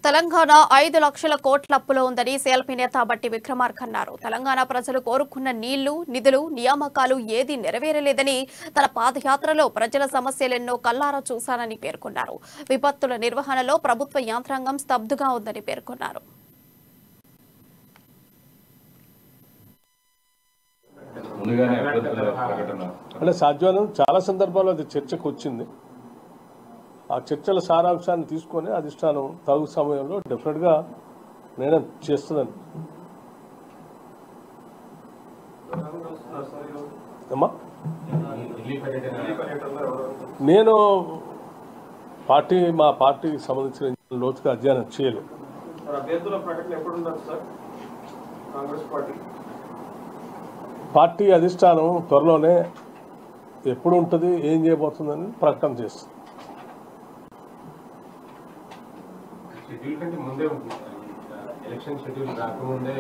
తెలంగాణ 5 లక్షల కోట్ల అప్పులో ఉందని సీఎల్పీ నేత బట్టి విక్రమార్క అన్నారు. తెలంగాణ ప్రజలు కోరుకున్న నీళ్లు, నిధులు, నియామకాలు ఏదీ నెరవేరలేదని, తన పాదయాత్రలో ప్రజల సమస్యలెన్నో కల్లారా చూశానని పేర్కొన్నారు. విపత్తుల నిర్వహణలో ప్రభుత్వ యంత్రాంగం స్తబ్దుగా ఉందని పేర్కొన్నారు. అంటే సాధ్యమైన చాలా సందర్భాల్లో అది చర్చకు వచ్చింది. ఆ చర్చల సారాంశాన్ని తీసుకొని అధిష్టానం తగు సమయంలో డెఫినెట్గా నిర్ణయం చేస్తుందని. అమ్మా నేను మా పార్టీకి సంబంధించిన లోతుగా అధ్యయనం చేయలేదు. పార్టీ అధిష్టానం త్వరలోనే ఎప్పుడు ఉంటుంది, ఏం చేయబోతుందని ప్రకటన చేస్తుంది. షెడ్యూల్ కంటే ముందే ఉంటుంది. ఎలక్షన్ షెడ్యూల్ రాకముందే